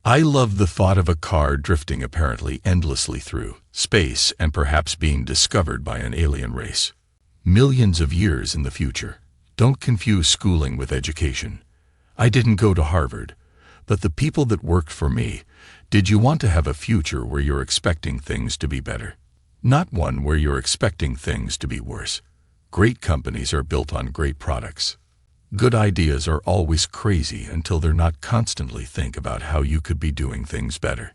I love the thought of a car drifting apparently endlessly through space and perhaps being discovered by an alien race. Millions of years in the future. Don't confuse schooling with education. I didn't go to Harvard, but the people that worked for me, did you want to have a future where you're expecting things to be better? Not one where you're expecting things to be worse. Great companies are built on great products. Good ideas are always crazy until they're not. Constantly think about how you could be doing things better.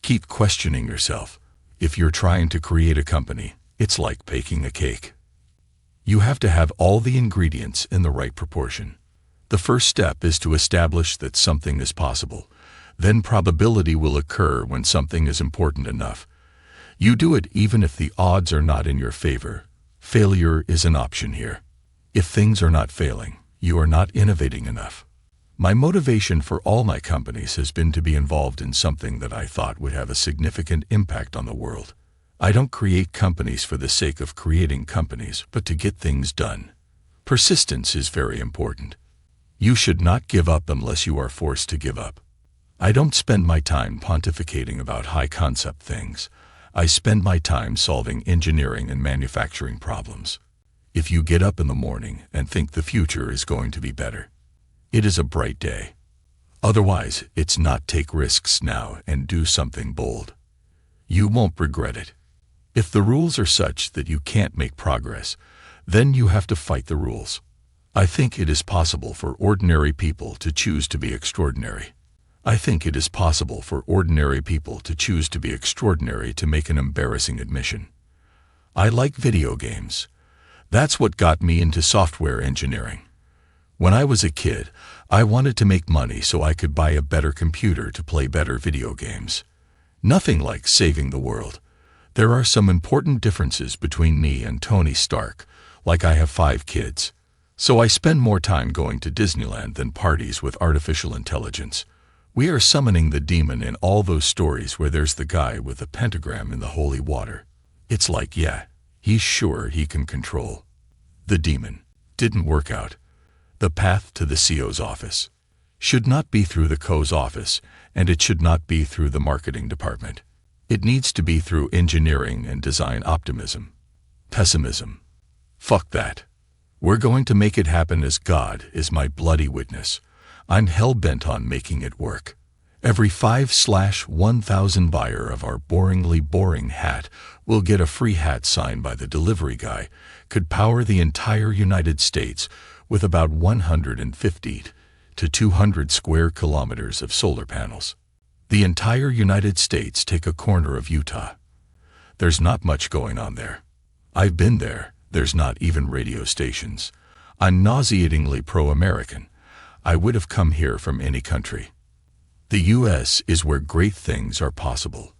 Keep questioning yourself. If you're trying to create a company, it's like baking a cake. You have to have all the ingredients in the right proportion. The first step is to establish that something is possible. Then probability will occur when something is important enough. You do it even if the odds are not in your favor. Failure is an option here. If things are not failing, you are not innovating enough. My motivation for all my companies has been to be involved in something that I thought would have a significant impact on the world. I don't create companies for the sake of creating companies, but to get things done. Persistence is very important. You should not give up unless you are forced to give up. I don't spend my time pontificating about high-concept things. I spend my time solving engineering and manufacturing problems. If you get up in the morning and think the future is going to be better, it is a bright day. Otherwise, it's not. Take risks now and do something bold. You won't regret it. If the rules are such that you can't make progress, then you have to fight the rules. I think it is possible for ordinary people to choose to be extraordinary. I think it is possible for ordinary people to choose to be extraordinary. To make an embarrassing admission. I like video games. That's what got me into software engineering. When I was a kid, I wanted to make money so I could buy a better computer to play better video games. Nothing like saving the world. There are some important differences between me and Tony Stark, like I have 5 kids. So I spend more time going to Disneyland than parties with artificial intelligence. We are summoning the demon in all those stories where there's the guy with a pentagram in the holy water. It's like, yeah, he's sure he can control the demon. Didn't work out. The path to the CEO's office should not be through the CO's office, and it should not be through the marketing department. It needs to be through engineering and design. Optimism. Pessimism. Fuck that. We're going to make it happen as God is my bloody witness. I'm hell-bent on making it work. Every 5/1000 buyer of our boringly boring hat will get a free hat signed by the delivery guy. Could power the entire United States with about 150 to 200 square kilometers of solar panels. The entire United States. Take a corner of Utah. There's not much going on there. I've been there. There's not even radio stations. I'm nauseatingly pro-American. I would have come here from any country. The U.S. is where great things are possible.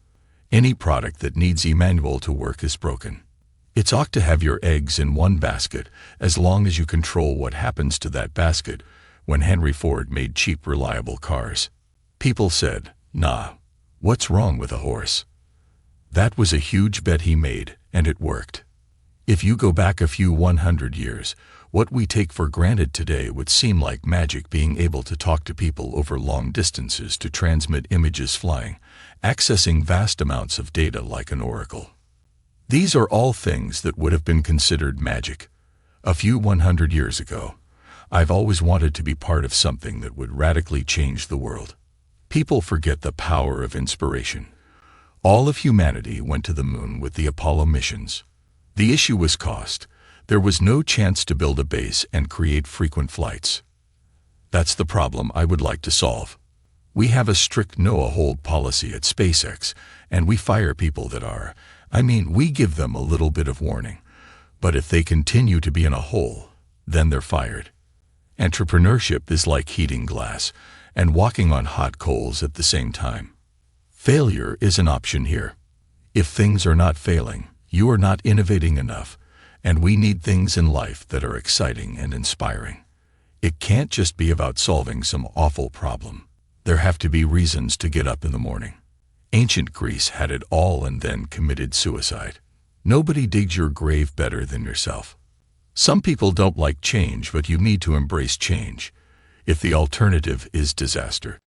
Any product that needs Emmanuel to work is broken. It's ought to have your eggs in one basket as long as you control what happens to that basket. When Henry Ford made cheap, reliable cars, people said, "Nah, what's wrong with a horse?" That was a huge bet he made, and it worked. If you go back a few 100 years, what we take for granted today would seem like magic. Being able to talk to people over long distances, to transmit images flying, accessing vast amounts of data like an oracle. These are all things that would have been considered magic a few 100 years ago. I've always wanted to be part of something that would radically change the world. People forget the power of inspiration. All of humanity went to the moon with the Apollo missions. The issue was cost. There was no chance to build a base and create frequent flights. That's the problem I would like to solve. We have a strict no-hold policy at SpaceX, and we fire people that are. We give them a little bit of warning. But if they continue to be in a hole, then they're fired. Entrepreneurship is like heating glass and walking on hot coals at the same time. Failure is an option here. If things are not failing, you are not innovating enough, and we need things in life that are exciting and inspiring. It can't just be about solving some awful problem. There have to be reasons to get up in the morning. Ancient Greece had it all and then committed suicide. Nobody digs your grave better than yourself. Some people don't like change, but you need to embrace change. If the alternative is disaster,